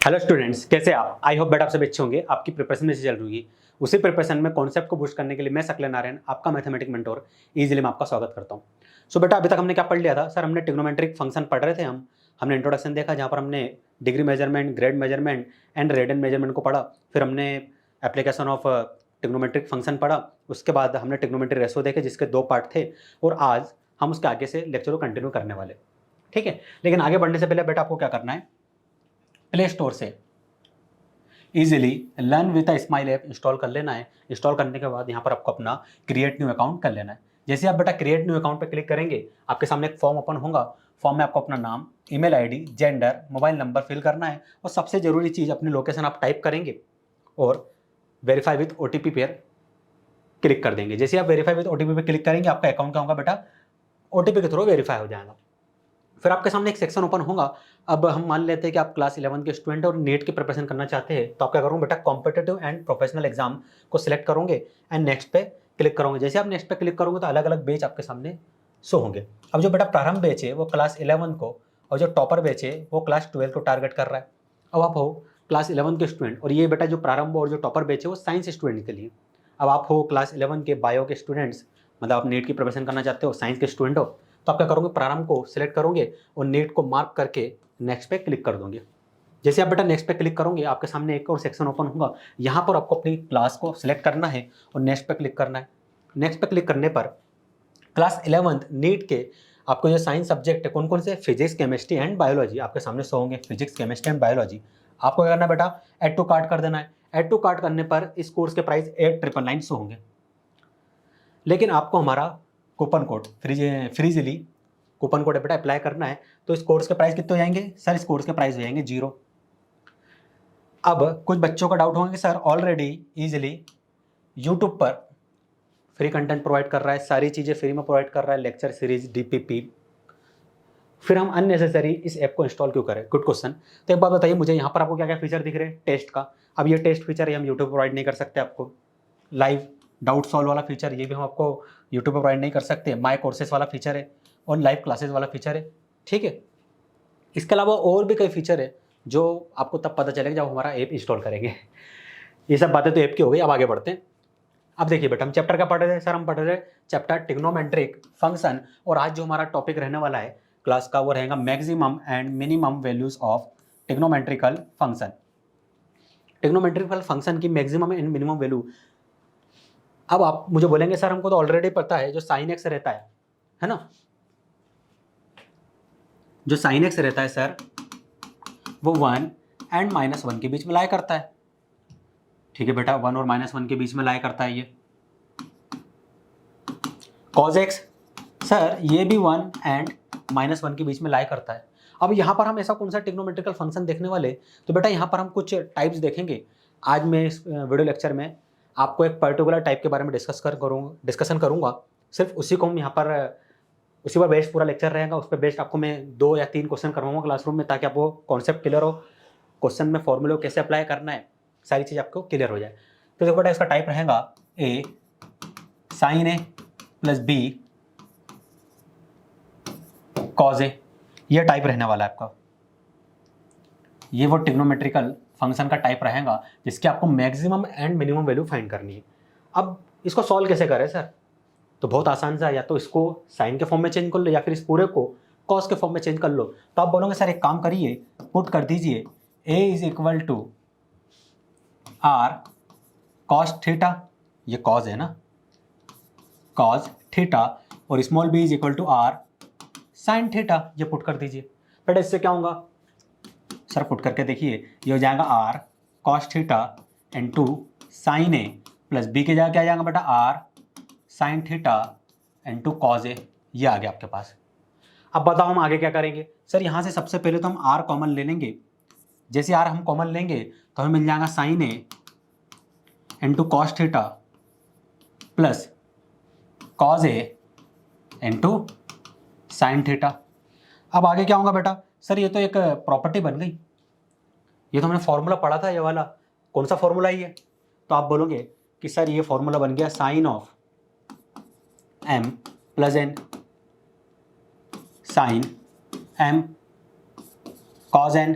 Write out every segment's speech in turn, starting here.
Hello students, कैसे आप? I hope बेटा आप सब अच्छे होंगे। आपकी प्रिपरेशन में से चल रही है। उसी प्रिपरेशन में कॉन्सेप्ट को बूस्ट करने के लिए मैं सकलेन नारायण, आपका मैथमेटिक मेंटोर, इजीली मैं आपका स्वागत करता हूं। सो बेटा, अभी तक हमने क्या पढ़ लिया था सर? हमने ट्रिग्नोमेट्रिक फंक्शन पढ़ रहे थे। हमने इंट्रोडक्शन देखा, जहां पर हमने degree measurement, grade measurement and radian measurement को पढ़ा। फिर हमने एप्लीकेशन ऑफ ट्रिग्नोमेट्रिक फंक्शन पढ़ा। उसके बाद हमने ट्रिग्नोमेट्रिक रेशो देखे, जिसके 2 पार्ट थे। और आज हम उसके आगे से लेक्चर को कंटिन्यू करने वाले। ठीक है, लेकिन आगे बढ़ने से पहले बेटा आपको क्या करना है, प्ले स्टोर से easily learn with smile app install कर लेना है। इंस्टॉल करने के बाद यहाँ पर आपको अपना क्रिएट न्यू अकाउंट कर लेना है। जैसे आप बेटा क्रिएट न्यू अकाउंट पर क्लिक करेंगे, आपके सामने एक फॉर्म ओपन होगा। फॉर्म में आपको अपना नाम, email ID, gender, mobile number fill करना है। और सबसे जरूरी चीज़, अपनी लोकेशन आप टाइप करेंगे और वेरीफाई विद OTP पर क्लिक कर देंगे। जैसे आप वेरीफाई विद OTP पर क्लिक करेंगे, आपका अकाउंट क्या होगा बेटा, OTP के थ्रू वेरीफाई हो जाएगा। फिर आपके सामने एक सेक्शन ओपन होगा। अब हम मान लेते हैं कि आप क्लास 11 के स्टूडेंट और नीट की प्रिपरेशन करना चाहते हैं, तो आप क्या करोगे बेटा, कॉम्पिटिटिव एंड प्रोफेशनल एग्जाम को सिलेक्ट करोगे एंड नेक्स्ट पे क्लिक करोगे। जैसे आप नेक्स्ट पे क्लिक करोगे तो अलग अलग बैच आपके सामने शो होंगे। अब जो बेटा प्रारंभ बैच है वो क्लास 11 को, और जो टॉपर बैच है वो क्लास 12 को टारगेट कर रहा है। अब आप हो क्लास 11 के स्टूडेंट, और ये बेटा जो प्रारंभ और जो टॉपर बैच है वो साइंस स्टूडेंट के लिए। अब आप हो क्लास 11 के बायो के स्टूडेंट्स, मतलब आप नीट की प्रिपरेशन करना चाहते हो, साइंस के स्टूडेंट हो, तो आप क्या करोगे, प्रारंभ को सिलेक्ट करोगे और नेट को मार्क करके नेक्स्ट पे क्लिक कर दोगे। जैसे आप बेटा नेक्स्ट पे क्लिक करोगे, आपके सामने एक और सेक्शन ओपन होगा। यहाँ पर आपको अपनी क्लास को सिलेक्ट करना है और नेक्स्ट पे क्लिक करना है। नेक्स्ट पे क्लिक करने पर क्लास 11 नीट के आपको जो साइंस सब्जेक्ट है, कौन कौन से, फिजिक्स, केमिस्ट्री एंड बायोलॉजी आपके सामने शो होंगे। फिजिक्स, केमिस्ट्री एंड बायोलॉजी आपको क्या करना है बेटा, एड टू कार्ट कर देना है। एड टू कार्ट करने पर इस कोर्स के प्राइस 8999 शो होंगे। लेकिन आपको हमारा कूपन कोड फ्रीजली कूपन कोड बेटा अप्लाई करना है, तो इस कोर्स के प्राइस कितने हो जाएंगे सर? इस कोर्स के प्राइस हो जाएंगे 0। अब कुछ बच्चों का डाउट होगा कि सर ऑलरेडी इजीली यूट्यूब पर फ्री कंटेंट प्रोवाइड कर रहा है, सारी चीज़ें फ्री में प्रोवाइड कर रहा है, लेक्चर सीरीज, DPP, फिर हम अननेसेसरी इस ऐप को इंस्टॉल क्यों करें? Good question. तो एक बात बताइए मुझे, यहाँ पर आपको क्या क्या फीचर दिख रहे हैं टेस्ट का? अब ये टेस्ट फीचर है, हम यूट्यूब प्रोवाइड नहीं कर सकते आपको। लाइव डाउट सॉल्व वाला फीचर, ये भी हम आपको यूट्यूब पर प्रोवाइड नहीं कर सकते। माय कोर्सेज वाला फीचर है और लाइव क्लासेस वाला फीचर है। ठीक है, इसके अलावा और भी कई फीचर है जो आपको तब पता चलेगा जब हमारा ऐप इंस्टॉल करेंगे। ये सब बातें तो ऐप की हो गई। अब आगे बढ़ते हैं। अब देखिए बेटा, हम चैप्टर क्या पढ़ रहे थे सर? हम पढ़ रहे चैप्टर ट्रिग्नोमेट्रिक फंक्शन, और आज जो हमारा टॉपिक रहने वाला है क्लास का वो रहेगा maximum and minimum values of trigonometrical function. Trigonometrical function की मैक्सिमम एंड मिनिमम वैल्यू। अब आप मुझे बोलेंगे सर हमको तो ऑलरेडी पता है, जो साइन एक्स रहता है ना, जो साइन एक्स रहता है सर वो 1 एंड -1 के बीच में लाई करता है। ठीक है बेटा, 1 और -1 के बीच में लाई करता है ये। कॉज एक्स सर ये भी 1 एंड -1 के बीच में लाई करता है। अब यहाँ पर हम ऐसा कौन सा ट्रिग्नोमेट्रिकल फंक्शन देखने वाले, तो बेटा यहाँ पर हम कुछ टाइप्स देखेंगे। आज मैं इस वीडियो लेक्चर में आपको एक पर्टिकुलर टाइप के बारे में डिस्कशन करूँगा। सिर्फ उसी को हम यहाँ पर उसी पर बेस्ड पूरा लेक्चर रहेगा। उस पर बेस्ड आपको मैं 2 या 3 क्वेश्चन करवाऊंगा क्लासरूम में, ताकि आपको कॉन्सेप्ट क्लियर हो, क्वेश्चन में फॉर्मूले को कैसे अप्लाई करना है, सारी चीज़ आपको क्लियर हो जाए। तो देखो बेटा, इसका टाइप रहेगा A sin A + B cos A। ये टाइप रहने वाला है आपका। ये वो ट्रिग्नोमेट्रिकल फंक्शन का टाइप रहेगा जिसकी आपको maximum and minimum value find करनी है। अब इसको सॉल्व कैसे करें सर? तो बहुत आसान सा, या तो इसको साइन के फॉर्म में चेंज कर लो या फिर इस पूरे को कॉस के फॉर्म में चेंज कर लो। तो आप बोलोगे सर एक काम करिए, पुट कर दीजिए A = R cos थीटा, ये कॉज है ना, कॉज थीटा, और small b = R sin theta, ये पुट कर दीजिए। बेटा इससे क्या होगा सर? पुट करके देखिए, ये हो जाएगा R cos theta × sin A + B के जगह क्या आ जाएगा बेटा, R sin theta × cos A। ये आ गया आपके पास। अब बताओ हम आगे क्या करेंगे सर? यहाँ से सबसे पहले तो हम R कॉमन ले लेंगे। जैसे R हम कॉमन लेंगे तो हमें मिल जाएगा sin A × cos theta plus cos A × sin theta. अब आगे क्या होगा बेटा? सर ये तो एक प्रॉपर्टी बन गई। ये तो हमने फॉर्मूला पढ़ा था, ये वाला। कौन सा फॉर्मूला है ये? तो आप बोलोगे कि सर ये फॉर्मूला बन गया sin of m + n sin m cos n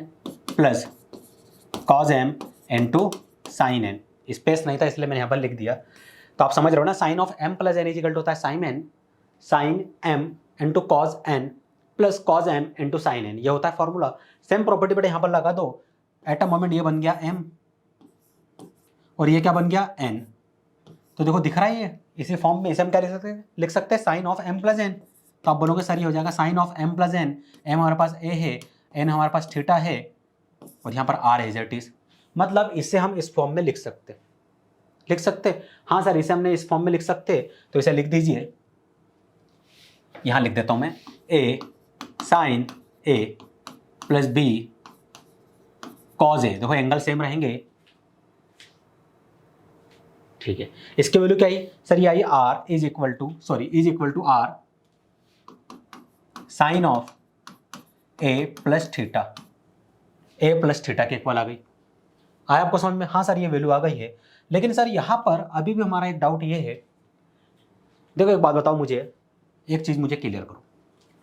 plus cos M into sine N, space नहीं था इसलिए मैंने यहाँ पर लिख दिया। तो आप समझ रहे हो ना, sine of M plus N is equal to होता है sine M into cos N plus cos M into sine N, ये होता है फॉर्मूला। सेम प्रॉपर्टी बेटा यहाँ पर लगा दो, एट अ मोमेंट ये बन गया एम और ये क्या बन गया एन। तो देखो दिख रहा है ये इसी फॉर्म में, इसे हम क्या लिख सकते हैं sine of M plus N. तो आप बोलोगे सर ये हो जाएगा sine of M plus N, M हमारे पास ए है, एन हमारे पास थीटा है और यहाँ पर आर एज इट इज। मतलब इसे हम इस फॉर्म में लिख सकते। हाँ सर इसे हमने इस फॉर्म में लिख सकते, तो इसे लिख दीजिए, यहाँ लिख देता हूँ मैं, ए sine a plus b cos ए। देखो एंगल सेम रहेंगे, ठीक है। इसकी वैल्यू क्या आई सर, ये आई R is equal to R sine of A plus theta के इक्वल आ गई। आया आपको समझ में? हाँ सर ये वैल्यू आ गई है। लेकिन सर यहाँ पर अभी भी हमारा एक डाउट ये है, देखो एक बात बताओ मुझे, एक चीज मुझे क्लियर करो।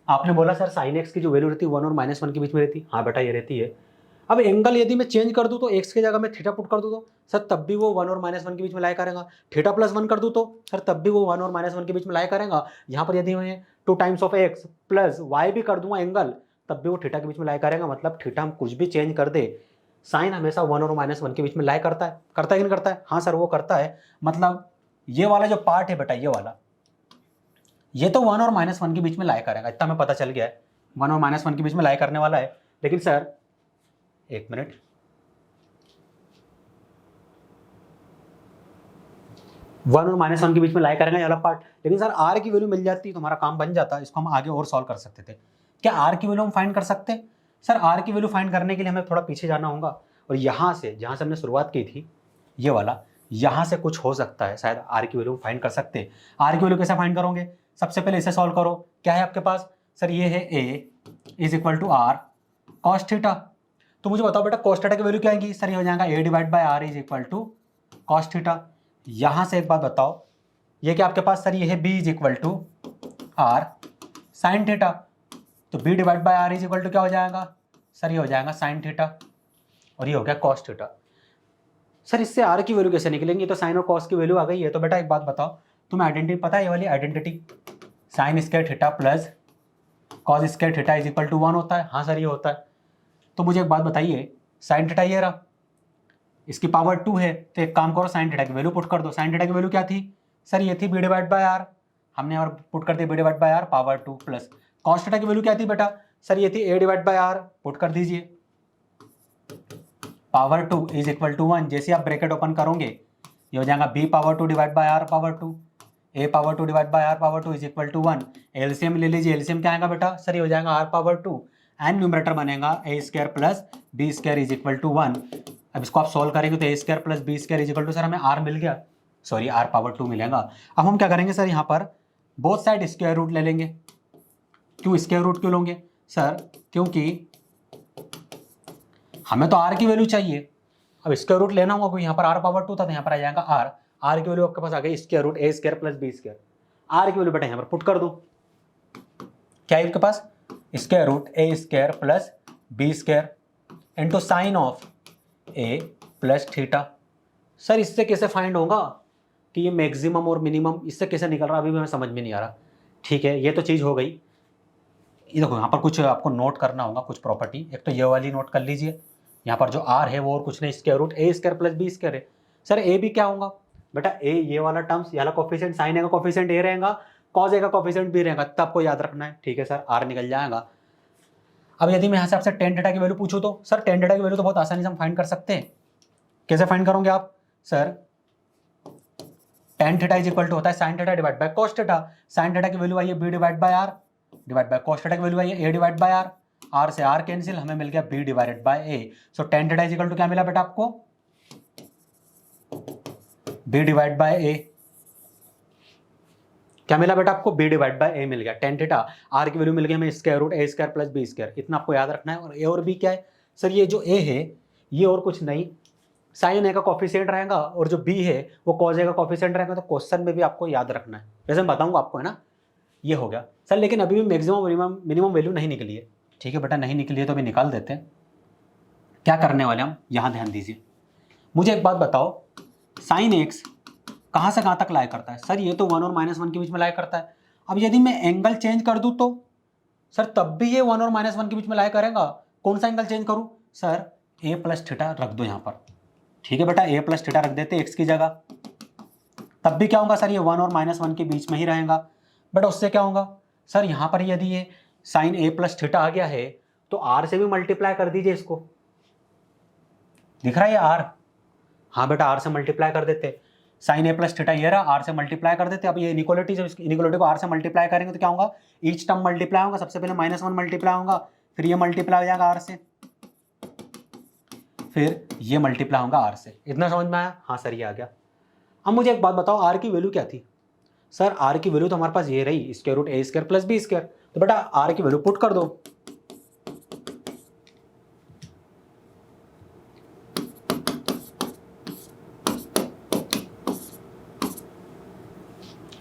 आपने बोला सर साइन एक्स की जो वैल्यू रहती है 1 और -1 के बीच में रहती, हाँ बेटा ये रहती है। अब एंगल यदि मैं चेंज कर दूं तो एक्स की जगह मैं थीटा पुट कर दूं तो सर तब भी वो 1 और -1 के बीच में लाई करेगा। थीटा प्लस 1 कर दूं तो सर तब भी वो 1 और -1 के बीच में लाई करेगा। यहाँ पर यदि मैं 2 times of X plus Y भी कर दूंगा एंगल, तब भी वो थीटा के बीच में लाई करेगा। मतलब थीटा हम कुछ भी चेंज कर दे, साइन हमेशा 1 और -1 के बीच में लाई करता है कि नहीं करता है? हाँ सर वो करता है। मतलब ये वाला जो पार्ट है बेटा, ये वाला, ये तो 1 और -1 के बीच में लाई करेगा, इतना हमें पता चल गया है, 1 और -1 के बीच में लाई करने वाला है। लेकिन सर एक मिनट, 1 और -1 के बीच में लाई करेंगे ये वाला पार्ट। लेकिन सर आर की वैल्यू मिल जाती तो हमारा काम बन जाता, इसको हम आगे और सॉल्व कर सकते थे। क्या आर की वैल्यू हम फाइंड कर सकते? सर आर की वैल्यू फाइंड करने के लिए हमें थोड़ा पीछे जाना होगा, और यहाँ से जहाँ से हमने शुरुआत की थी ये वाला, यहाँ से कुछ हो सकता है, शायद आर की वैल्यू फाइंड कर सकते हैं। आर की वैल्यू कैसे फाइंड करोगे? सबसे पहले इसे सॉल्व करो। क्या है आपके पास? सर ये है A is equal to R cos theta. तो मुझे बताओ बेटा कॉस थीटा की वैल्यू क्या आएगी? सर ये हो जाएगा A divide by R is equal to cos theta. यहाँ से एक बात बताओ, ये क्या आपके पास? सर ये है B is equal to R sine theta. तो B divide by R is equal to क्या हो जाएगा? सर ये हो जाएगा साइन थीटा और ये हो गया कॉस थीटा। सर इससे आर की वैल्यू कैसे निकलेंगी? तो साइन और कॉस की वैल्यू आ गई है। तो बेटा एक बात बताओ, तुम्हें आइडेंटिटी पता है? ये वाली identity sine square theta plus cos square theta is equal to 1 होता है। हाँ सर ये होता है। तो मुझे एक बात बताइए, साइन थीटा ये रहा, इसकी पावर 2 है, तो एक काम करो साइन थीटा की वैल्यू पुट कर दो। साइन थीटा की वैल्यू क्या थी? सर ये थी बी डिवाइड बाय आर, हमने और पुट कर दी b divide by are power 2 plus cos theta की वैल्यू क्या थी बेटा? सर ये थी a divide by r, put कर दीजिए पावर 2 इज इक्वल टू 1। जैसे आप ब्रैकेट ओपन करोगे ये हो जाएगा B power 2 divide by are power 2, A power 2 divide by are power 2 is equal to 1। LCM ले लीजिए, एलसीएम क्या आएगा बेटा? सर ये हो जाएगा आर पावर 2 एंड न्यूमरेटर बनेगा a square plus b square is equal to 1। अब इसको आप सॉल्व करेंगे तो a square plus b square is equal to, sir हमें आर मिल गया, सॉरी आर पावर 2 मिलेगा। अब हम क्या करेंगे सर, यहाँ पर बोथ साइड स्क्वायर रूट ले लेंगे। क्यों स्क्वायर रूट क्यों लोगे सर? क्योंकि हमें तो आर की वैल्यू चाहिए। अब स्क्वायर रूट लेना होगा, यहाँ पर आर पावर 2 था तो यहाँ पर आ जाएगा आर की वैल्यू आपके पास आ गई square root a square plus b square. R की वैल्यू बेटा यहाँ पर पुट कर दो, क्या है आपके पास? Square root a square plus b square into sine of A plus theta. Sir इससे कैसे फाइंड होगा कि ये मैक्सिमम और मिनिमम इससे कैसे निकल रहा है? अभी भी हमें समझ में नहीं आ रहा। ठीक है, ये तो चीज़ हो गई। ये देखो यहाँ पर कुछ आपको नोट करना होगा, कुछ प्रॉपर्टी। एक तो ये वाली नोट कर लीजिए, यहाँ पर जो आर है वो और कुछ नहीं, square root a square plus b square है। सर ए भी क्या होगा बेटा? ए ये वाला टर्म्स, ये वाला कोफिशिएंट, साइन ए का कोफिशिएंट ए रहेगा, कॉस ए का कोफिशिएंट बी रहेगा, तब आपको याद रखना है। ठीक है सर, आर निकल जाएगा। अब यदि मैं यहाँ से आपसे टेन थीटा की वैल्यू पूछूँ तो सर टेन थीटा की वैल्यू तो बहुत आसानी से हम फाइंड कर सकते हैं। कैसे फाइंड करोगे आप? Sir tan theta is equal to होता है sine theta divide by cos theta. Sine theta की वैल्यू आई है B divide by R, divide by cos theta की वैल्यू आई है ए डिवाइड बाय आर से आर कैंसिल, हमें मिल गया B divided by A. So tan theta is equal to क्या मिला बेटा आपको? B divide by A. क्या मिला बेटा आपको? बी डिवाइड बाय ए मिल गया। टेन थीटा, आर की वैल्यू मिल गई हमें square root a square plus b square, इतना आपको याद रखना है। और ए और बी क्या है सर? ये जो ए है ये और कुछ नहीं, साइन ए का कोफिशिएंट रहेगा, और जो बी है वो कॉस ए का कोफिशिएंट रहेगा। तो क्वेश्चन में भी आपको याद रखना है, वैसे मैं बताऊंगा आपको, है ना। ये हो गया सर, लेकिन अभी भी मैक्सिमम मिनिमम वैल्यू नहीं निकली है। ठीक है बेटा, नहीं निकली है तो अभी निकाल देते हैं। क्या करने वाले हम, यहाँ ध्यान दीजिए। मुझे एक बात बताओ, साइन एक्स कहाँ से कहाँ तक लाया करता है? सर ये तो 1 और -1 के बीच में लाया करता है। अब यदि मैं एंगल चेंज कर दूँ तो सर तब भी ये 1 और -1 के बीच में लाया करेगा। कौन सा एंगल चेंज करूँ? सर a प्लस थीटा रख दो यहाँ पर। ठीक है बेटा, a प्लस थीटा रख देते x की जगह। तब भी क्या होगा सर, ये 1 और -1 के बीच में ही रहेगा। बट उससे क्या होगा सर, यहाँ पर यदि ये साइन a प्लस थीटा आ गया है तो r से भी मल्टीप्लाई कर दीजिए इसको। दिख रहा है ये r? हाँ बेटा, r से मल्टीप्लाई कर देते। साइन a प्लस थीटा ये रहा, r से मल्टीप्लाई कर देते। अब ये इनइक्वालिटी, जब इनइक्वालिटी को r से मल्टीप्लाई करेंगे तो क्या होगा, ईच टर्म मल्टीप्लाई होगा। सबसे पहले -1 मल्टीप्लाई होगा, फिर ये मल्टीप्लाई हो जाएगा r से, फिर ये मल्टीप्लाई होगा r से। इतना समझ में आया? हाँ सर ये आ गया। अब मुझे एक बात बताओ, r की वैल्यू क्या थी? सर r की वैल्यू तो हमारे पास ये रही, square root a square plus b square. तो बेटा r की वैल्यू पुट कर दो।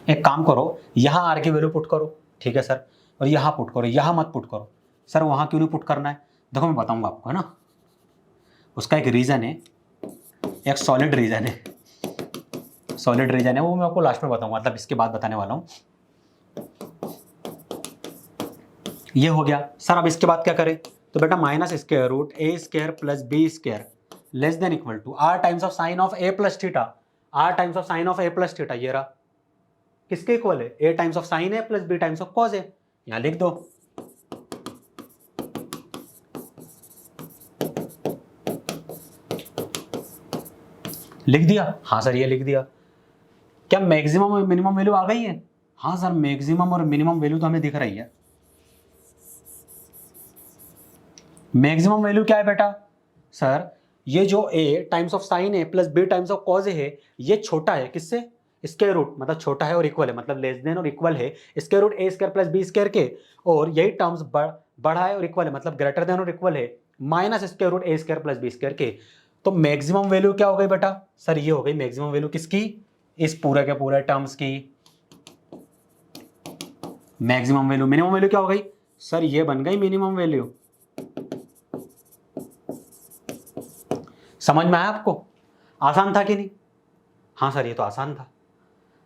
एक काम करो, यहाँ r की वैल्यू पुट करो, ठीक है सर, और यहाँ पुट करो, यहाँ मत पुट करो। सर वहाँ क्यों नहीं पुट करना है? देखो मैं बताऊंगा आपको, है ना। उसका एक रीज़न है, एक सॉलिड रीज़न है, सॉलिड रीज़न है, वो मैं आपको लास्ट में बताऊंगा, मतलब इसके बाद बताने वाला हूँ। ये हो गया सर। अब इसके बाद क्या करें? तो बेटा minus square root a square plus b square less than equal to r times of sine of a plus theta. r times of sine of a plus theta ये रहा, किसके इक्वल है? a times of sine a plus b times of cos a। यहाँ लिख दो। लिख दिया? हाँ सर ये लिख दिया। क्या मैक्सिमम और मिनिमम वैल्यू आ गई है? हाँ सर मैक्सिमम और मिनिमम वैल्यू तो हमें दिख रही है। मैक्सिमम वैल्यू क्या है बेटा? सर ये जो a times of sine a plus b times of cos a है, ये छोटा है किससे? स्क्वायर रूट, मतलब छोटा है और इक्वल है, मतलब लेस देन और इक्वल है square root a square plus b square के। और यही टर्म्स बड़ा है और इक्वल है, मतलब ग्रेटर देन और इक्वल है minus square root a square plus b square के। तो मैक्सिमम वैल्यू क्या हो गई बेटा? सर ये हो गई मैक्सिमम वैल्यू किसकी? इस पूरे के पूरे टर्म्स की मैक्सिमम वैल्यू। मिनिमम वैल्यू क्या हो गई? सर ये बन गई मिनिमम वैल्यू। समझ में आया आपको? आसान था कि नहीं? हाँ सर ये तो आसान था,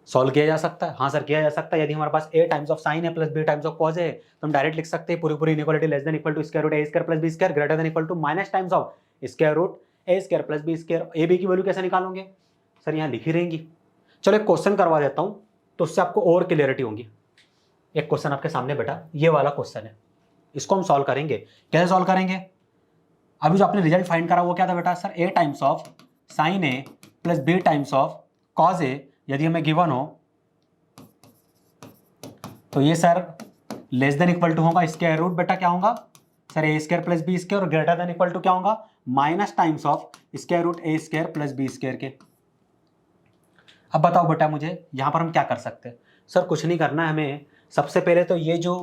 सॉल्व किया जा सकता है। हाँ सर किया जा सकता है। यदि हमारे पास a times of sine a plus b times of cos है तो हम डायरेक्ट लिख सकते हैं पूरी inequality less than equal to square root a square plus b square greater than equal to minus times of square root a square plus b square. a b की value कैसे निकालोगे? सर यहाँ लिखी रहेंगी। चलो एक क्वेश्चन करवा देता हूँ तो उससे आपको और क्लियरिटी होगी। एक क्वेश्चन आपके सामने बेटा, ये वाला क्वेश्चन है, इसको हम सॉल्व करेंगे। कैसे सॉल्व करेंगे? अभी जो आपने रिजल्ट फाइंड करा वो क्या था बेटा? Sir a times of sine a plus b times of cos a यदि हमें गिवन हो तो ये sir less than equal to होगा स्क्वायर रूट बेटा क्या होगा sir a square plus b square, और ग्रेटर देन इक्वल टू क्या होगा minus times of square root a square plus b square के। अब बताओ बेटा मुझे यहाँ पर हम क्या कर सकते हैं? सर कुछ नहीं करना है हमें। सबसे पहले तो ये जो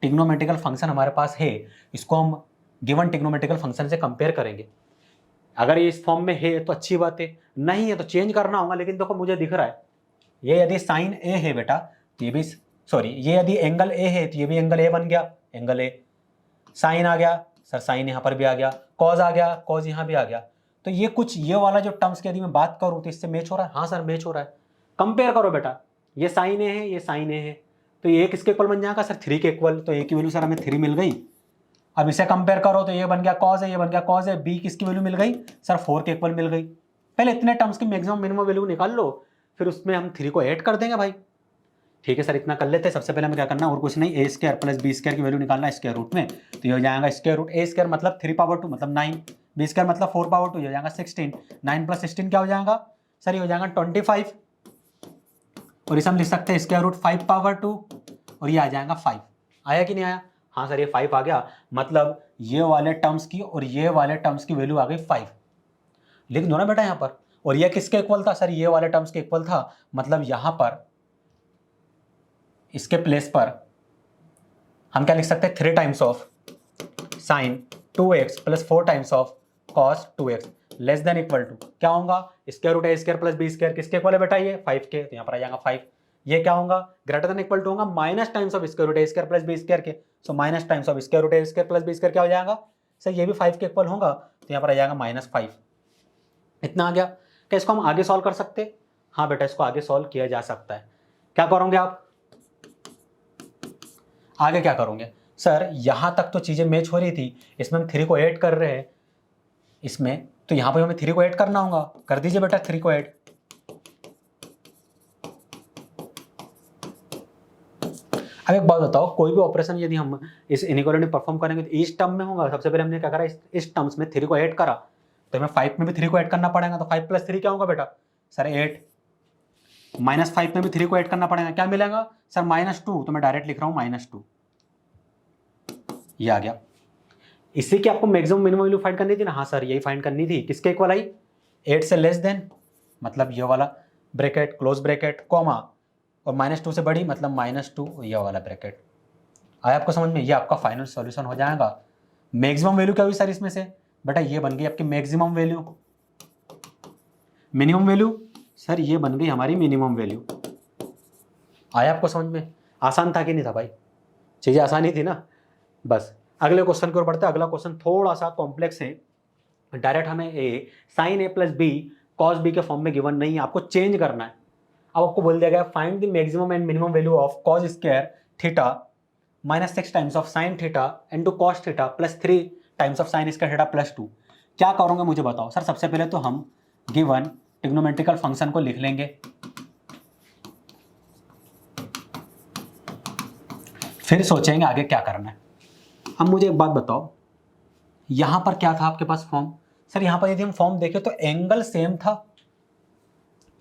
ट्रिग्नोमेट्रिकल फंक्शन हमारे पास है इसको हम गिवन ट्रिग्नोमेट्रिकल फंक्शन से कंपेयर करेंगे। अगर ये इस फॉर्म में है तो अच्छी बात है, नहीं है तो चेंज करना होगा। लेकिन देखो मुझे दिख रहा है ये यदि साइन a है बेटा तो ये भी, सॉरी ये यदि एंगल a है तो ये भी एंगल a बन गया, एंगल a। साइन आ गया सर, साइन यहाँ पर भी आ गया, कॉज आ गया, कॉज यहाँ भी आ गया। तो ये कुछ ये वाला जो टर्म्स की यदि मैं बात करूँ तो इससे मैच हो रहा है। हाँ सर मैच हो रहा है। कंपेयर करो बेटा, ये साइन a है, ये साइन a है, तो ये किसके इक्वल बन जाएगा सर? 3 के इक्वल। तो a की वैल्यू सर हमें 3 मिल गई। अब इसे कंपेयर करो तो ये बन गया कॉस है, ये बन गया कॉस है। b किसकी वैल्यू मिल गई सर? 4 के इक्वल मिल गई। पहले इतने टर्म्स की मैक्सिमम मिनिमम वैल्यू निकाल लो, फिर उसमें हम 3 को ऐड कर देंगे भाई। ठीक है सर इतना कर लेते हैं। सबसे पहले हमें क्या करना है और कुछ नहीं, a square plus b square की वैल्यू निकालना है स्क्वायर रूट में। तो ये हो जाएगा स्क्वायर रूट a स्क्वायर मतलब 3 पावर 2 मतलब 9, b स्क्वायर मतलब 4 पावर 2 हो जाएगा 16, 9 प्लस 16 क्या हो जाएगा सर? ये हो जाएगा 25, और इसे हम लिख सकते हैं स्क्वायर रूट 5 पावर 2, और ये आ जाएगा 5। आया कि नहीं आया? हाँ सर ये 5 आ गया, मतलब ये वाले टर्म्स की और ये वाले टर्म्स की वैल्यू आ गई 5। लिख दो ना बेटा यहाँ पर। और ये किसके इक्वल था सर? ये वाले टर्म्स के इक्वल था, मतलब यहाँ पर इसके प्लेस पर हम क्या लिख सकते हैं? 3 times of sine 2x plus 4 times of cos 2x less than equal to क्या होगा? Square root a square plus b square किसके इक्वल है बेटा? ये 5 के। तो यहाँ पर आ जाएगा 5। ये क्या होगा? ग्रेटर देन इक्वल टू होगा minus times of square root a square plus b square के। So minus times of square root a square plus b square क्या हो जाएगा सर? ये भी 5 के इक्वल होगा। तो यहाँ पर आ जाएगा -5। इतना आ गया। क्या इसको हम आगे सॉल्व कर सकते? हाँ बेटा, इसको आगे सॉल्व किया जा सकता है। क्या करोगे आप आगे? क्या करोगे सर? यहां तक तो चीजें मैच हो रही थी, इसमें हम 3 को ऐड कर रहे हैं इसमें, तो यहां पर हमें 3 को ऐड करना होगा। कर दीजिए बेटा 3 को ऐड। अब एक बात बताओ, कोई भी ऑपरेशन यदि हम इस इनइक्वालिटी परफॉर्म करेंगे तो इस टर्म में होगा। सबसे पहले हमने क्या करा, इस टर्म्स में 3 को ऐड करा, तो हमें 5 में भी 3 को ऐड करना पड़ेगा। तो 5 + 3 क्या होगा बेटा? सर 8। -5 में भी 3 को ऐड करना पड़ेगा, क्या मिलेगा सर? -2। तो मैं डायरेक्ट लिख रहा हूं -2। ये आ गया। इसी की आपको मैक्सिमम मिनिमम वैल्यू फाइंड करनी थी ना? हाँ सर, यही फाइंड करनी थी। किसके इक्वल आई? 8 से लेस देन, मतलब ये वाला ब्रैकेट, क्लोज ब्रैकेट, कॉमा, और -2 से बड़ी, मतलब -2, ये वाला ब्रैकेट। आया आपको समझ में? ये आपका फाइनल सॉल्यूशन हो जाएगा। मैक्सिमम वैल्यू क्या हुई सर इसमें से? बेटा ये बन गई आपकी maximum value. Minimum value sir ये बन गई हमारी मिनिमम वैल्यू। आया आपको समझ में? आसान था कि नहीं था भाई? चीजें आसान ही थी ना। बस अगले क्वेश्चन की ओर बढ़ते हैं। अगला क्वेश्चन थोड़ा सा कॉम्प्लेक्स है। डायरेक्ट हमें sin a + b cos b के फॉर्म में गिवन नहीं है, आपको चेंज करना है। अब आपको बोल दिया गया find the maximum and minimum value of cos square theta -6 times of sin theta into cos theta plus 3 times of sin square theta plus 2। क्या करोगे मुझे बताओ सर? सबसे पहले तो हम गिवन ट्रिग्नोमेट्रिकल फंक्शन को लिख लेंगे, फिर सोचेंगे आगे क्या करना है। अब मुझे एक बात बताओ, यहां पर क्या था आपके पास फॉर्म? सर यहां पर यदि हम फॉर्म देखें तो एंगल सेम था,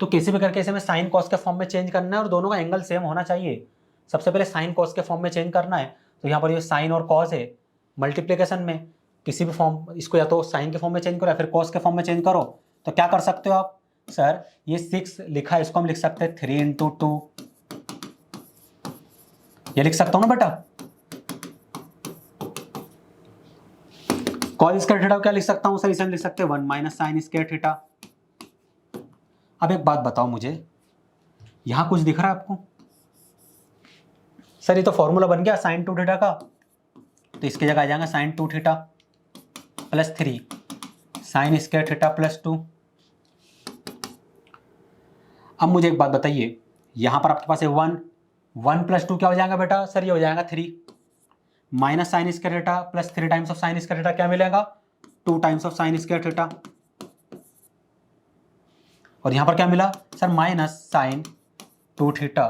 तो कैसे भी करके इसे हमें साइन कॉस के फॉर्म में चेंज करना है और दोनों का एंगल सेम होना चाहिए। सबसे पहले साइन कॉस के फॉर्म में चेंज करना है, तो यहाँ पर ये साइन और कॉस है, मल्टीप्लिकेशन में किसी भी फॉर्म, इसको या तो साइन के फॉर्म में चेंज करो या फिर कॉस के फॉर्म में चेंज करो। तो क्या कर सकते हो आप? सर ये 6 लिखा है, इसको हम लिख सकते हैं 3 × 2, ये लिख सकता हूं ना बेटा। कॉस स्क्वायर थीटा क्या लिख सकता हूं सर? इसे हम लिख सकते हैं 1 - sin स्क्वायर थीटा। अब एक बात बताओ मुझे, यहां कुछ दिख रहा है आपको? सर ये तो फॉर्मूला बन गया sin 2 थीटा का, तो इसकी जगह आ जाएगा sin 2 theta plus 3 sin square theta plus 2। अब मुझे एक बात बताइए, यहां पर आपके पास है 1 + 2 क्या हो जाएगा बेटा? सर ये हो जाएगा 3 minus sign square theta plus 3 times of sine square theta क्या मिलेगा? 2 times of sine square theta. और यहां पर क्या मिला सर? -sin 2 theta.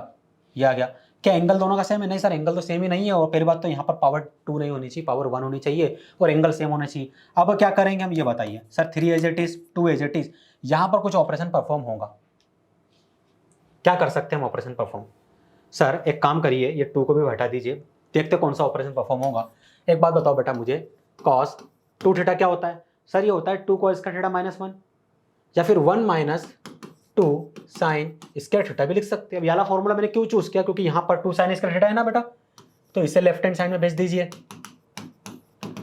ये आ गया। क्या एंगल दोनों का सेम है? नहीं सर, एंगल तो सेम ही नहीं है। और पहली बात तो यहाँ पर पावर 2 नहीं होनी चाहिए, पावर 1 होनी चाहिए और एंगल सेम होना चाहिए। अब क्या करेंगे हम, ये बताइए sir. 3 as it is, 2 as it is, यहाँ पर कुछ ऑपरेशन परफॉर्म होगा। क्या कर सकते हैं हम ऑपरेशन परफॉर्म? सर एक काम करिए, ये 2 को भी हटा दीजिए, देखते कौन सा ऑपरेशन परफॉर्म होगा। एक बात बताओ बेटा मुझे, cos 2 थीटा क्या होता है? सर ये होता है 2 cos स्क्वायर थीटा -1, या फिर 1 - 2 साइन स्क्वायर थीटा भी लिख सकते हैं। अब ये वाला फॉर्मूला मैंने क्यों चूज किया? क्योंकि यहाँ पर 2 साइन स्क्वायर थीटा है ना बेटा, तो इसे लेफ्ट हैंड साइड में भेज दीजिए।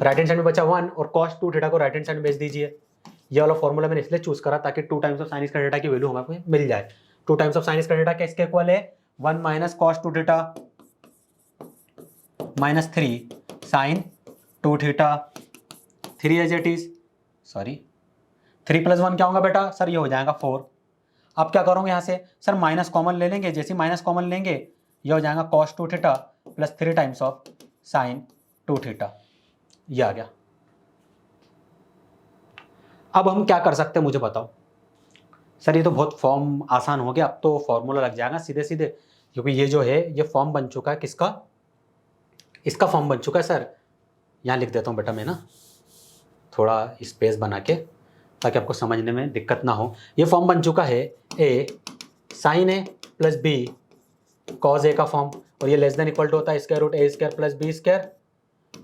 राइट हैंड साइड में बचा 1 और cos 2 थीटा को राइट हैंड साइड में भेज दीजिए। ये वाला फॉर्मूला मैंने इसलिए चूज करा ताकि 2 times of sine square theta की वैल्यू हमें मिल जाए। 2 times of sine square theta क्या इसके इक्वल है? 1 - cos 2 theta -3 sine 2 theta. 3 as it is, sorry 3 + 1 क्या होगा बेटा? सर ये हो जाएगा 4। अब क्या करोगे यहाँ से? सर माइनस कॉमन ले लेंगे, जैसे माइनस कॉमन लेंगे ये हो जाएगा cos 2 theta plus 3 times of sign 2 theta. ये आ गया। अब हम क्या कर सकते हैं मुझे बताओ। सर ये तो बहुत फॉर्म आसान हो गया, अब तो फॉर्मूला लग जाएगा सीधे सीधे, क्योंकि ये जो है ये फॉर्म बन चुका है किसका? इसका फॉर्म बन चुका है सर। यहाँ लिख देता हूँ बेटा मैं ना, थोड़ा स्पेस बना के, ताकि आपको समझने में दिक्कत ना हो। ये फॉर्म बन चुका है a sin a plus b cos a का फॉर्म, और ये लेस देन इक्वल टू होता है square root a square plus b square,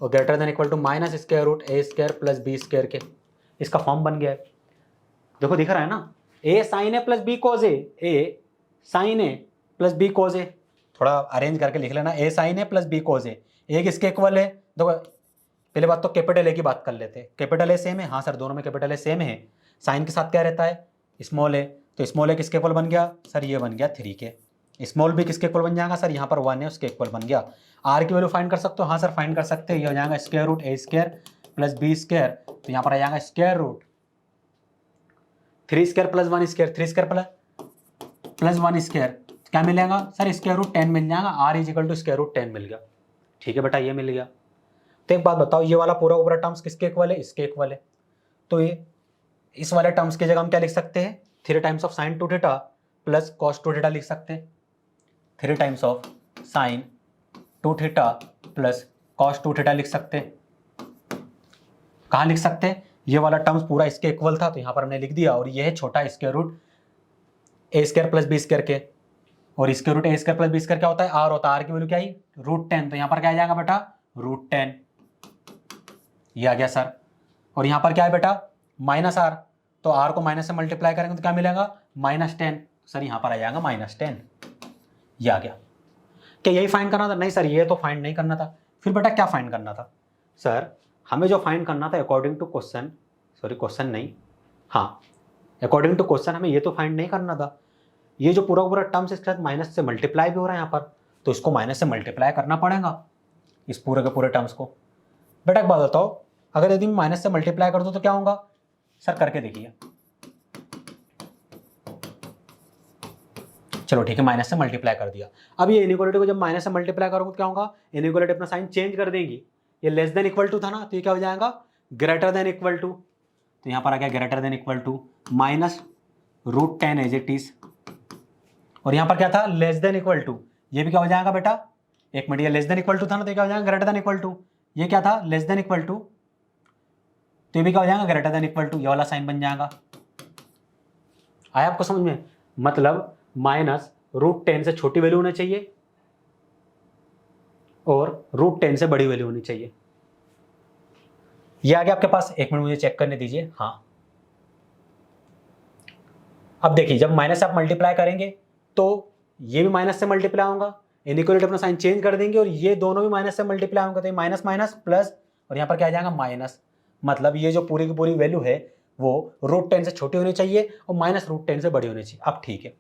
और greater than equal to minus square root a square plus b square के। इसका form बन गया है, देखो दिख रहा है ना, a sin a plus b cos a, a sin a plus b cos a। थोड़ा अरेंज करके लिख लेना, a sin a plus b cos a, a किसके इक्वल है? देखो पहले बात तो कैपिटल ए की बात कर लेते हैं। कैपिटल ए सेम है? हाँ सर, दोनों में कैपिटल ए सेम है। साइन के साथ क्या रहता है? स्मॉल ए, तो स्मॉल ए किसके इक्वल बन गया? सर ये बन गया 3 के। स्मॉल बी किसके इक्वल बन जाएगा? सर यहाँ पर 1 है, उसके इक्वल बन गया। आर की वैल्यू फाइंड कर सकते हो? हाँ सर फाइंड कर सकते हैं। ये हो जाएगा square root a square plus b square, तो यहाँ पर आ जाएगा square root 3 square plus 1 square, 3 square plus 1 square, क्या मिलेगा सर स्क्वायर रूट 10 मिल जाएगा, R is equal to square root 10 मिल गया। ठीक है बेटा, ये मिल गया। तो एक बात बताओ, ये वाला पूरा ऊपर टर्म्स किसके इक्वल है, इसके इक्वल है। तो ये इस वाले टर्म्स की जगह हम क्या लिख सकते हैं, 3 times of sign 2 theta plus cos 2 theta लिख सकते हैं। 3 times of sign 2 theta plus cos 2 theta लिख सकते हैं। कहाँ लिख सकते हैं, ये वाला टर्म्स पूरा इसके इक्वल था तो यहाँ पर हमने लिख दिया, और ये है छोटा square root a square plus b square के, और square root a square plus b square क्या होता है, आर होता है, आर की वैल्यू क्या आई रूट 10, तो यहाँ पर क्या आ जाएगा बेटा रूट 10, ये आ गया सर। और यहाँ पर क्या है बेटा माइनस आर, तो आर को माइनस से मल्टीप्लाई करेंगे तो क्या मिलेगा -10, सर यहाँ पर आ जाएगा -10, ये आ गया। क्या यही फाइंड करना था, नहीं सर ये तो फाइंड नहीं करना था, फिर बेटा क्या फाइंड करना था, सर हमें जो फाइंड करना था according to question, sorry question नहीं, हाँ अकॉर्डिंग टू क्वेश्चन हमें ये तो फाइंड नहीं करना था, ये जो पूरा पूरा टर्म्स इसके साथ माइनस से मल्टीप्लाई भी हो रहा है यहाँ पर, तो इसको माइनस से मल्टीप्लाई करना पड़ेगा इस पूरे के पूरे टर्म्स को। बेटा एक बात बताओ, अगर यदि मैं माइनस से मल्टीप्लाई कर दूं तो क्या होगा, सर करके देखिए। चलो ठीक है, माइनस से मल्टीप्लाई कर दिया। अब ये इनइक्वालिटी को जब माइनस से मल्टीप्लाई करोगे तो क्या होगा, इनइक्वालिटी अपना साइन चेंज कर देंगी, ये लेस देन इक्वल टू था ना, तो ये क्या हो जाएगा ग्रेटर देन इक्वल टू, तो यहाँ पर आ गया greater than equal to minus root 10 as it is, और यहाँ पर क्या था लेस देन इक्वल टू, ये भी क्या हो जाएगा बेटा, एक मिनट, ये लेस देन इक्वल टू था ना, तो क्या हो जाएगा ग्रेटर देन इक्वल टू, ये क्या था लेस देन इक्वल टू, तो ये भी क्या हो जाएगा ग्रेटर देन इक्वल टू, ये वाला साइन बन जाएगा। आया आपको समझ में, मतलब माइनस रूट 10 से छोटी वैल्यू होनी चाहिए और रूट 10 से बड़ी वैल्यू होनी चाहिए। ये आ गया आपके पास, एक मिनट मुझे चेक करने दीजिए। हाँ अब देखिए, जब माइनस से आप मल्टीप्लाई करेंगे तो ये भी माइनस से मल्टीप्लाई होगा, इनइक्वालिटी अपना साइन चेंज कर देंगे और ये दोनों भी माइनस से मल्टीप्लाई होंगे, तो ये माइनस माइनस प्लस, और यहाँ पर क्या आ जाएगा माइनस, मतलब ये जो पूरी की पूरी वैल्यू है वो रूट 10 से छोटी होनी चाहिए और माइनस रूट 10 से बड़ी होनी चाहिए। अब ठीक है,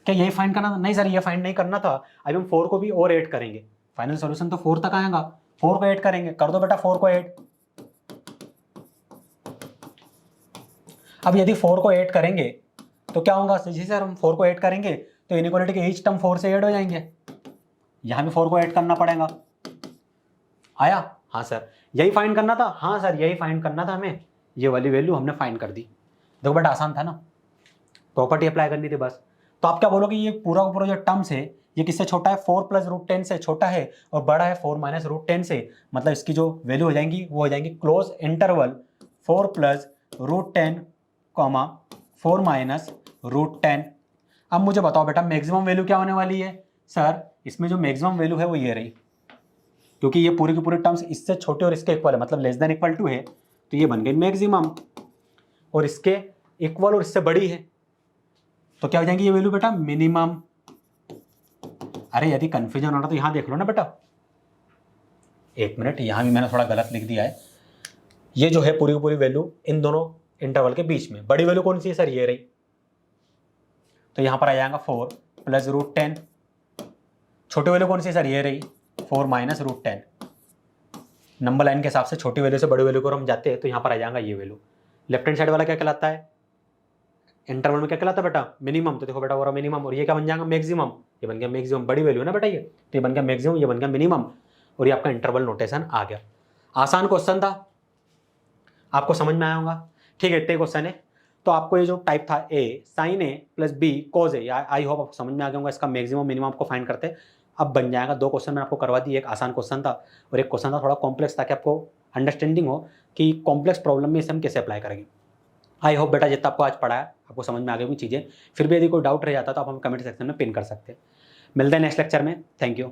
क्या यही फाइंड करना था, नहीं सर ये फाइंड नहीं करना था, अभी हम 4 को भी और ऐड करेंगे, फाइनल सॉल्यूशन तो 4 तक आएगा, 4 को ऐड करेंगे, कर दो बेटा 4 को ऐड। अब यदि 4 को ऐड करेंगे तो क्या होगा, जी सर हम 4 को ऐड करेंगे तो इनइक्वालिटी के ईच टर्म 4 से ऐड हो जाएंगे, यहां भी 4 को ऐड करना पड़ेगा। आया, हाँ सर यही फाइंड करना था, हाँ सर यही फाइंड करना था हमें, ये वाली वैल्यू हमने फाइंड कर दी। देखो बेटा आसान था ना, प्रॉपर्टी अप्लाई करनी थी बस। तो आप क्या बोलोगे, ये पूरा का पूरा जो टर्म्स है ये किससे छोटा है, 4 प्लस रूट 10 से छोटा है, और बड़ा है 4 माइनस रूट 10 से, मतलब इसकी जो वैल्यू हो जाएंगी वो हो जाएंगी close interval 4 plus root 10 comma 4 minus root 10। अब मुझे बताओ बेटा मैक्सिमम वैल्यू क्या होने वाली है, सर इसमें जो मैक्सिमम वैल्यू है वो ये रही, क्योंकि ये पूरे के पूरे टर्म्स इससे छोटे और इसके इक्वल है, मतलब लेस देन इक्वल टू है, तो ये बन गई मैक्सिमम, और इसके इक्वल और इससे बड़ी है तो क्या हो जाएंगी ये वैल्यू बेटा मिनिमम। अरे यदि कंफ्यूजन हो रहा तो यहां देख लो ना बेटा, एक मिनट, यहां भी मैंने थोड़ा गलत लिख दिया है, ये जो है पूरी की पूरी वैल्यू इन दोनों इंटरवल के बीच में, बड़ी वैल्यू कौन सी है सर, ये रही, तो यहां पर आ जाएगा 4 प्लस रूट 10, छोटी वैल्यू कौन सी है सर, ये रही 4 माइनस रूट 10, नंबर लाइन के हिसाब से छोटी वैल्यू से बड़ी वैल्यू को हम जाते हैं तो यहाँ पर आ जाएगा ये वैल्यू। लेफ्ट हैंड साइड वाला क्या कहलाता है, इंटरवल में क्या कहलाता है बेटा मिनिमम, तो देखो बेटा वो रहा मिनिमम, और ये क्या बन जाएगा मैक्सिमम, ये बन गया मैक्सिमम, बड़ी वैल्यू है ना बेटा ये, तो ये बन गया मैक्सिमम, ये बन गया मिनिमम, और ये आपका इंटरवल नोटेशन आ गया। आसान क्वेश्चन था, आपको समझ में आया होगा। ठीक है, इतने क्वेश्चन है, तो आपको ये जो टाइप था a sine a plus b cos a, I hope आपको समझ में आ गया होगा, इसका मैक्सिमम मिनिमम आपको फाइंड करते हैं। अब बन जाएगा, 2 क्वेश्चन मैंने आपको करवा दी, एक आसान क्वेश्चन था और एक क्वेश्चन था थोड़ा कॉम्प्लेक्स, ताकि आपको अंडरस्टैंडिंग हो कि कॉम्प्लेक्स प्रॉब्लम में इसे हम कैसे अप्लाई करेंगे। आई होप बेटा जितना आपको आज पढ़ा है आपको समझ में आ गई होंगी चीज़ें, फिर भी यदि कोई डाउट रह जाता तो आप हम कमेंट सेक्शन में पिन कर सकते हैं। मिलते हैं नेक्स्ट लेक्चर में, थैंक यू।